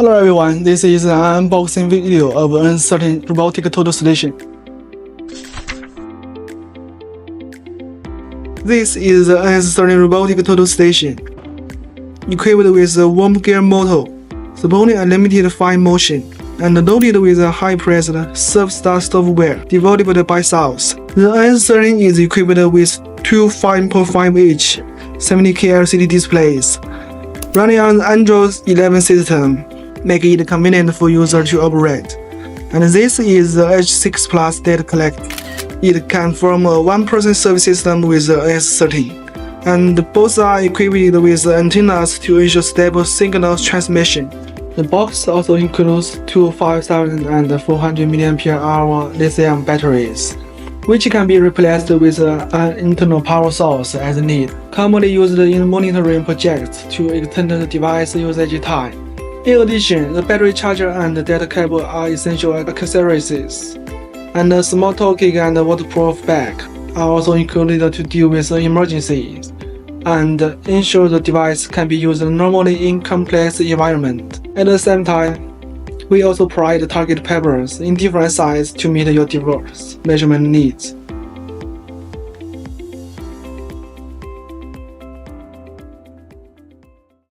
Hello everyone, this is an unboxing video of NS30 Robotic total station. This is the NS30 Robotic total station, equipped with a warm gear motor, supporting unlimited fine motion, and loaded with a high-pressed surf-start software developed by South. The NS30 is equipped with two 5.5-inch 70K LCD displays, running on the Android 11 system, making it convenient for users to operate. And this is the H6 Plus data collector. It can form a one-person service system with the NS30, and both are equipped with antennas to ensure stable signal transmission. The box also includes two 5400 mAh lithium batteries, which can be replaced with an internal power source as needed, commonly used in monitoring projects to extend the device usage time. In addition, the battery charger and the data cable are essential accessories, and a small toolkit and a waterproof bag are also included to deal with emergencies and ensure the device can be used normally in complex environments. At the same time, we also provide target papers in different sizes to meet your diverse measurement needs.